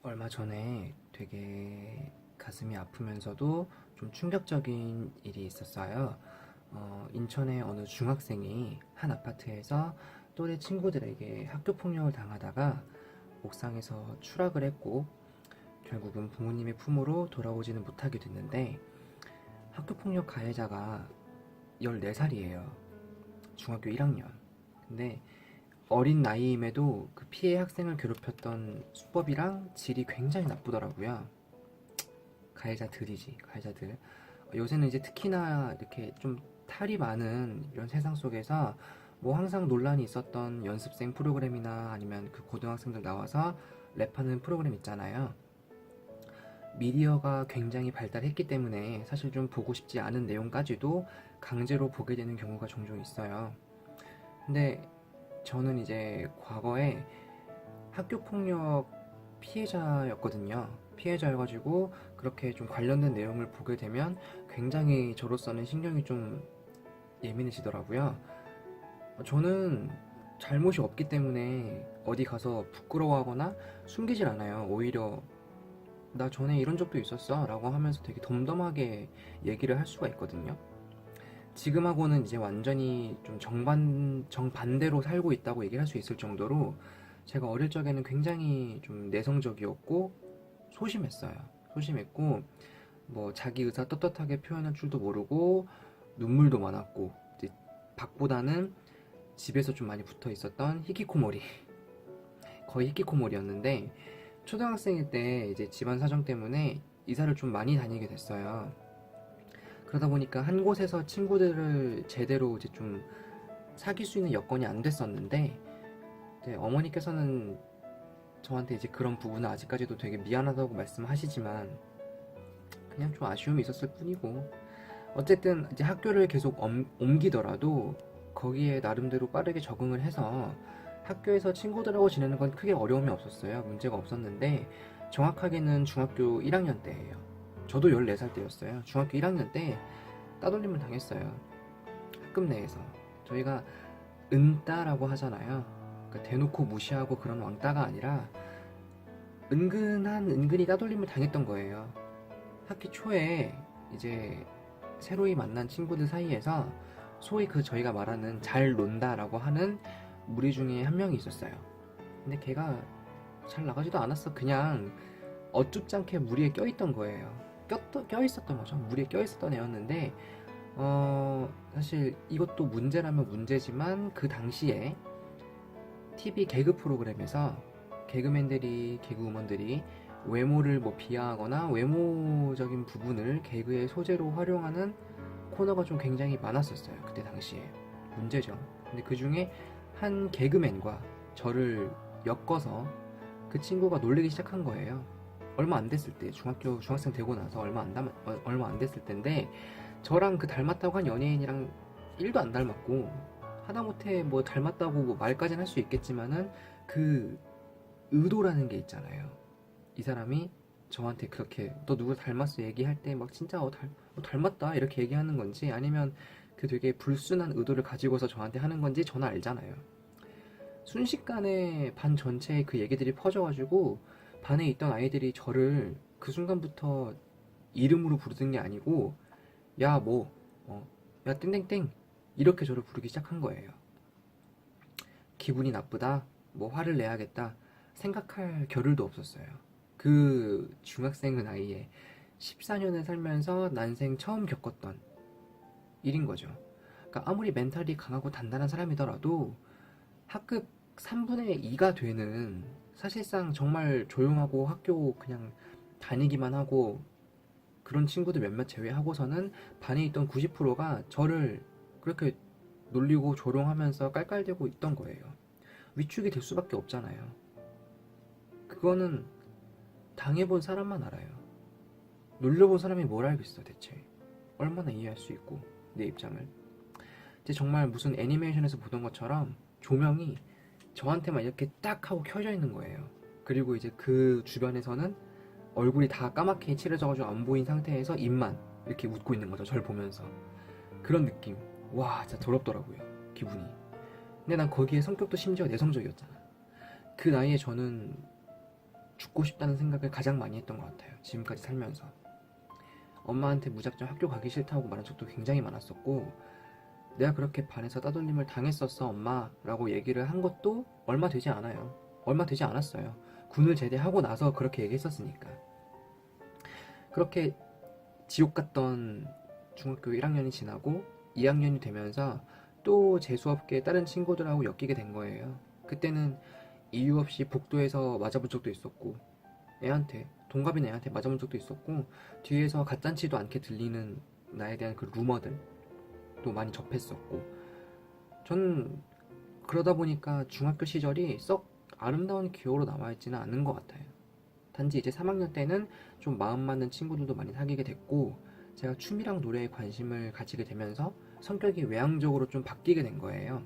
얼마 전에 되게 가슴이 아프면서도 좀 충격적인 일이 있었어요. 인천의 어느 중학생이 한 아파트에서 또래 친구들에게 학교 폭력을 당하다가 옥상에서 추락을 했고 결국은 부모님의 품으로 돌아오지는 못하게 됐는데, 학교 폭력 가해자가 14살이에요. 중학교 1학년. 근데 어린 나이임에도 그 피해 학생을 괴롭혔던 수법이랑 질이 굉장히 나쁘더라고요. 가해자들이지, 가해자들. 요새는 이제 특히나 이렇게 좀 탈이 많은 이런 세상 속에서 뭐 항상 논란이 있었던 연습생 프로그램이나 아니면 그 고등학생들 나와서 랩하는 프로그램 있잖아요. 미디어가 굉장히 발달했기 때문에 사실 좀 보고 싶지 않은 내용까지도 강제로 보게 되는 경우가 종종 있어요. 근데 저는 이제 과거에 학교폭력 피해자였거든요. 피해자여가지고 그렇게 좀 관련된 내용을 보게 되면 굉장히 저로서는 신경이 좀 예민해지더라고요. 저는 잘못이 없기 때문에 어디 가서 부끄러워하거나 숨기질 않아요. 오히려 나 전에 이런 적도 있었어 라고 하면서 되게 덤덤하게 얘기를 할 수가 있거든요. 지금하고는 이제 완전히 좀 정반대로 살고 있다고 얘기를 할 수 있을 정도로 제가 어릴 적에는 굉장히 좀 내성적이었고 소심했어요. 소심했고 뭐 자기 의사 떳떳하게 표현할 줄도 모르고 눈물도 많았고, 이제 밖보다는 집에서 좀 많이 붙어 있었던 히키코모리, 거의 히키코모리였는데 초등학생일 때 이제 집안 사정 때문에 이사를 좀 많이 다니게 됐어요. 그러다 보니까 한 곳에서 친구들을 제대로 이제 좀 사귈 수 있는 여건이 안 됐었는데, 이제 어머니께서는 저한테 이제 그런 부분은 아직까지도 되게 미안하다고 말씀하시지만 그냥 좀 아쉬움이 있었을 뿐이고, 어쨌든 이제 학교를 계속 옮기더라도 거기에 나름대로 빠르게 적응을 해서 학교에서 친구들하고 지내는 건 크게 어려움이 없었어요. 문제가 없었는데 정확하게는 중학교 1학년 때예요. 저도 14살 때였어요. 중학교 1학년 때 따돌림을 당했어요. 학급 내에서. 저희가 은따라고 하잖아요. 그러니까 대놓고 무시하고 그런 왕따가 아니라 은근히 따돌림을 당했던 거예요. 학기 초에 이제 새로이 만난 친구들 사이에서 소위 그 저희가 말하는 잘 논다라고 하는 무리 중에 한 명이 있었어요. 근데 걔가 잘 나가지도 않았어. 그냥 어쭙지 않게 무리에 껴있던 거예요. 껴있었던 거죠. 무리에 껴있었던 애였는데, 사실 이것도 문제라면 문제지만 그 당시에 TV 개그 프로그램에서 개그우먼들이 외모를 뭐 비하하거나 외모적인 부분을 개그의 소재로 활용하는 코너가 좀 굉장히 많았었어요. 그때 당시에. 문제죠. 근데 그 중에 한 개그맨과 저를 엮어서 그 친구가 놀리기 시작한 거예요. 얼마 안 됐을 때, 중학생 되고 나서 얼마 안 됐을 때인데, 저랑 그 닮았다고 한 연예인이랑 1도 안 닮았고, 하다못해 뭐 닮았다고 뭐 말까지는 할 수 있겠지만은 그 의도라는 게 있잖아요. 이 사람이 저한테 그렇게 너 누구 닮았어 얘기할 때 막 진짜 닮았다 이렇게 얘기하는 건지, 아니면 그 되게 불순한 의도를 가지고서 저한테 하는 건지 저는 알잖아요. 순식간에 반 전체에 그 얘기들이 퍼져가지고 반에 있던 아이들이 저를 그 순간부터 이름으로 부르는 게 아니고 야 뭐, 야 땡땡땡 이렇게 저를 부르기 시작한 거예요. 기분이 나쁘다, 뭐 화를 내야겠다 생각할 겨를도 없었어요. 그 중학생의 나이에 14년을 살면서 난생 처음 겪었던 일인 거죠. 그러니까 아무리 멘탈이 강하고 단단한 사람이더라도 학급 3분의 2가 되는, 사실상 정말 조용하고 학교 그냥 다니기만 하고 그런 친구들 몇몇 제외하고서는 반에 있던 90%가 저를 그렇게 놀리고 조롱하면서 깔깔대고 있던 거예요. 위축이 될 수밖에 없잖아요. 그거는 당해본 사람만 알아요. 놀려본 사람이 뭘 알겠어 대체. 얼마나 이해할 수 있고 내 입장을. 이제 정말 무슨 애니메이션에서 보던 것처럼 조명이 저한테만 이렇게 딱 하고 켜져 있는 거예요. 그리고 이제 그 주변에서는 얼굴이 다 까맣게 칠해져가지고 안 보인 상태에서 입만 이렇게 웃고 있는 거죠. 저를 보면서. 그런 느낌. 와, 진짜 더럽더라고요. 기분이. 근데 난 거기에 성격도 심지어 내성적이었잖아. 그 나이에 저는 죽고 싶다는 생각을 가장 많이 했던 것 같아요. 지금까지 살면서. 엄마한테 무작정 학교 가기 싫다고 말한 적도 굉장히 많았었고, 내가 그렇게 반에서 따돌림을 당했었어 엄마 라고 얘기를 한 것도 얼마 되지 않아요. 얼마 되지 않았어요. 군을 제대하고 나서 그렇게 얘기했었으니까. 그렇게 지옥 같던 중학교 1학년이 지나고 2학년이 되면서 또 재수없게 다른 친구들하고 엮이게 된 거예요. 그때는 이유 없이 복도에서 맞아본 적도 있었고, 동갑인 애한테 맞아본 적도 있었고, 뒤에서 가짠치도 않게 들리는 나에 대한 그 루머들도 많이 접했었고, 전 그러다 보니까 중학교 시절이 썩 아름다운 기억으로 남아있지는 않은 것 같아요. 단지 이제 3학년 때는 좀 마음 맞는 친구들도 많이 사귀게 됐고, 제가 춤이랑 노래에 관심을 가지게 되면서 성격이 외향적으로 좀 바뀌게 된 거예요.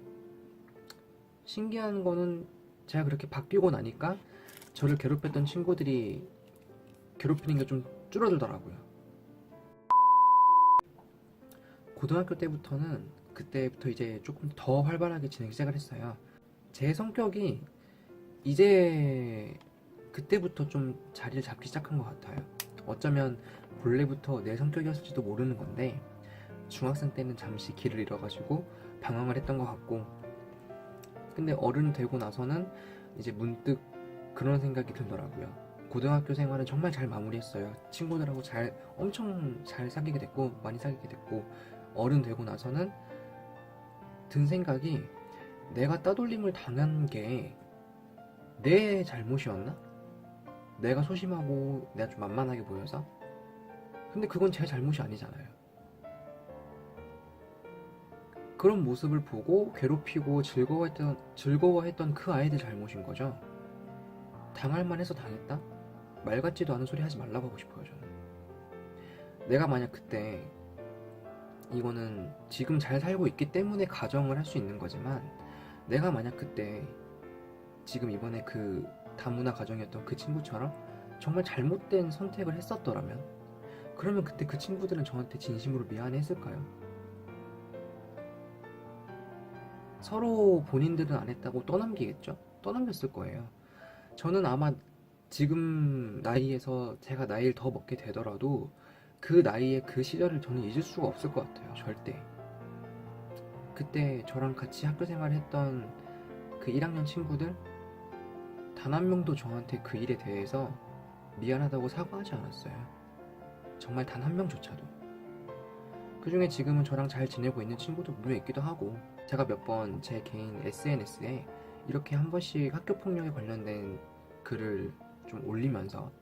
신기한 거는 제가 그렇게 바뀌고 나니까 저를 괴롭혔던 친구들이 괴롭히는 게 좀 줄어들더라고요. 고등학교 때부터는 그때부터 이제 조금 더 활발하게 지내기 시작을 했어요. 제 성격이 이제 그때부터 좀 자리를 잡기 시작한 것 같아요. 어쩌면 본래부터 내 성격이었을지도 모르는 건데, 중학생 때는 잠시 길을 잃어가지고 방황을 했던 것 같고, 근데 어른 되고 나서는 이제 문득 그런 생각이 들더라고요. 고등학교 생활은 정말 잘 마무리했어요. 친구들하고 엄청 잘 사귀게 됐고, 많이 사귀게 됐고, 어른 되고 나서는 든 생각이, 내가 따돌림을 당한 게 내 잘못이었나? 내가 소심하고 내가 좀 만만하게 보여서? 근데 그건 제 잘못이 아니잖아요. 그런 모습을 보고 괴롭히고 즐거워했던 그 아이들 잘못인 거죠. 당할 만해서 당했다? 말 같지도 않은 소리 하지 말라고 하고 싶어요, 저는. 내가 만약 그때, 이거는 지금 잘 살고 있기 때문에 가정을 할 수 있는 거지만, 내가 만약 그때 지금 이번에 그 다문화 가정이었던 그 친구처럼 정말 잘못된 선택을 했었더라면, 그러면 그때 그 친구들은 저한테 진심으로 미안했을까요? 서로 본인들은 안 했다고 떠넘기겠죠? 떠넘겼을 거예요. 저는 아마 지금 나이에서 제가 나이를 더 먹게 되더라도 그 나이에 그 시절을 저는 잊을 수가 없을 것 같아요. 절대. 그때 저랑 같이 학교 생활을 했던 그 1학년 친구들 단 한 명도 저한테 그 일에 대해서 미안하다고 사과하지 않았어요. 정말 단 한 명조차도. 그 중에 지금은 저랑 잘 지내고 있는 친구도 분명 있기도 하고, 제가 몇 번 제 개인 SNS에 이렇게 한 번씩 학교폭력에 관련된 글을 좀 올리면서,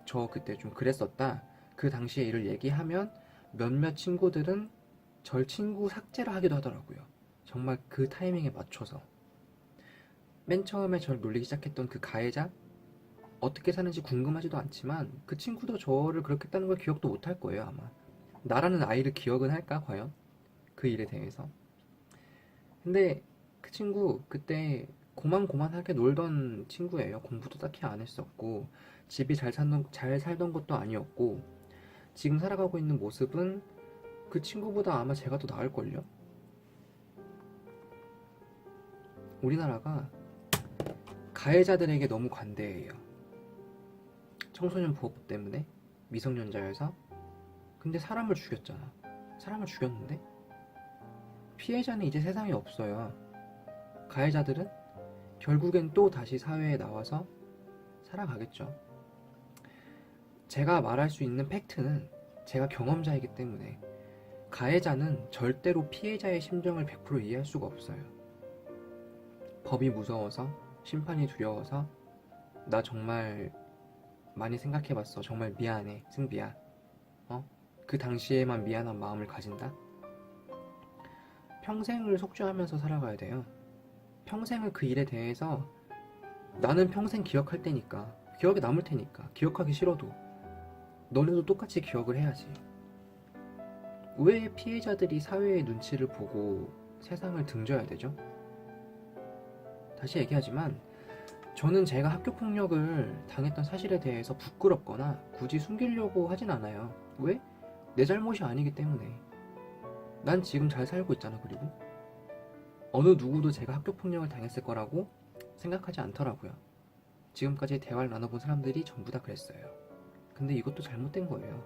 저 그때 좀 그랬었다, 그 당시에 일을 얘기하면 몇몇 친구들은 절 친구 삭제를 하기도 하더라고요. 정말 그 타이밍에 맞춰서. 맨 처음에 저를 놀리기 시작했던 그 가해자, 어떻게 사는지 궁금하지도 않지만 그 친구도 저를 그렇게 했다는 걸 기억도 못 할 거예요, 아마. 나라는 아이를 기억은 할까, 과연? 그 일에 대해서. 근데 그 친구 그때 고만고만하게 놀던 친구예요. 공부도 딱히 안 했었고, 집이 잘 살던 것도 아니었고, 지금 살아가고 있는 모습은 그 친구보다 아마 제가 더 나을걸요? 우리나라가 가해자들에게 너무 관대해요. 청소년 보호법 때문에 미성년자여서. 근데 사람을 죽였잖아. 사람을 죽였는데 피해자는 이제 세상에 없어요. 가해자들은 결국엔 또 다시 사회에 나와서 살아가겠죠. 제가 말할 수 있는 팩트는 제가 경험자이기 때문에, 가해자는 절대로 피해자의 심정을 100% 이해할 수가 없어요. 법이 무서워서, 심판이 두려워서, 나 정말 많이 생각해봤어, 정말 미안해 승비야, 그 당시에만 미안한 마음을 가진다? 평생을 속죄하면서 살아가야 돼요. 평생을 그 일에 대해서, 나는 평생 기억할 테니까, 기억에 남을 테니까, 기억하기 싫어도 너네도 똑같이 기억을 해야지. 왜 피해자들이 사회의 눈치를 보고 세상을 등져야 되죠? 다시 얘기하지만, 저는 제가 학교폭력을 당했던 사실에 대해서 부끄럽거나 굳이 숨기려고 하진 않아요. 왜? 내 잘못이 아니기 때문에. 난 지금 잘 살고 있잖아. 그리고 어느 누구도 제가 학교폭력을 당했을 거라고 생각하지 않더라고요. 지금까지 대화를 나눠본 사람들이 전부 다 그랬어요. 근데 이것도 잘못된 거예요.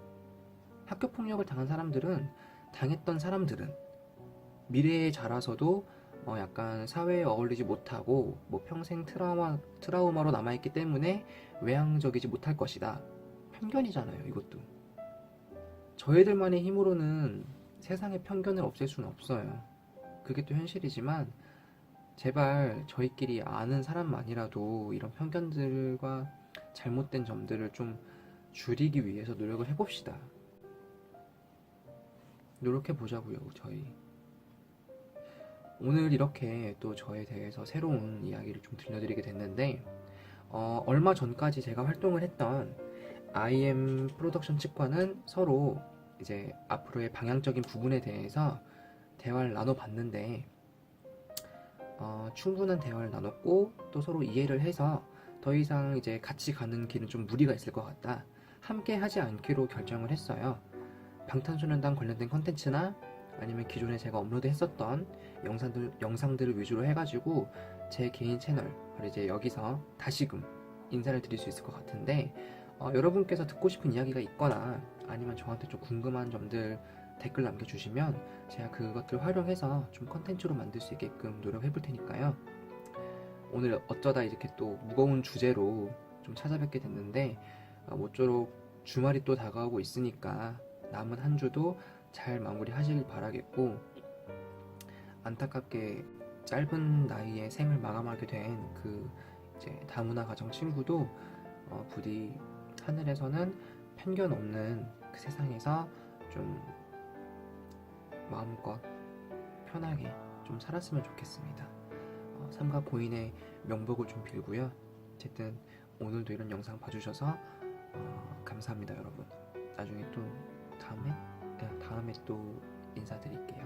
학교폭력을 당한 사람들은, 당했던 사람들은 미래에 자라서도 약간 사회에 어울리지 못하고 뭐 평생 트라우마로 남아있기 때문에 외향적이지 못할 것이다. 편견이잖아요, 이것도. 저희들만의 힘으로는 세상의 편견을 없앨 수는 없어요. 그게 또 현실이지만 제발 저희끼리 아는 사람만이라도 이런 편견들과 잘못된 점들을 좀 줄이기 위해서 노력을 해봅시다. 노력해보자고요, 저희. 오늘 이렇게 또 저에 대해서 새로운 이야기를 좀 들려드리게 됐는데, 얼마 전까지 제가 활동을 했던 IM 프로덕션 측과는 서로 이제 앞으로의 방향적인 부분에 대해서 대화를 나눠봤는데, 충분한 대화를 나눴고 또 서로 이해를 해서 더 이상 이제 같이 가는 길은 좀 무리가 있을 것 같다. 함께 하지 않기로 결정을 했어요. 방탄소년단 관련된 컨텐츠나 아니면 기존에 제가 업로드했었던 영상들을 위주로 해가지고 제 개인 채널, 바로 이제 여기서 다시금 인사를 드릴 수 있을 것 같은데, 여러분께서 듣고 싶은 이야기가 있거나 아니면 저한테 좀 궁금한 점들 댓글 남겨주시면 제가 그것들 활용해서 좀 컨텐츠로 만들 수 있게끔 노력해 볼 테니까요. 오늘 어쩌다 이렇게 또 무거운 주제로 좀 찾아뵙게 됐는데, 모쪼록 주말이 또 다가오고 있으니까 남은 한 주도 잘 마무리 하시길 바라겠고, 안타깝게 짧은 나이에 생을 마감하게 된 그 이제 다문화 가정 친구도 부디 하늘에서는 편견 없는 그 세상에서 좀 마음껏 편하게 좀 살았으면 좋겠습니다. 삼가 고인의 명복을 좀 빌고요. 어쨌든 오늘도 이런 영상 봐주셔서 감사합니다, 여러분. 나중에 또 다음에 또 인사드릴게요.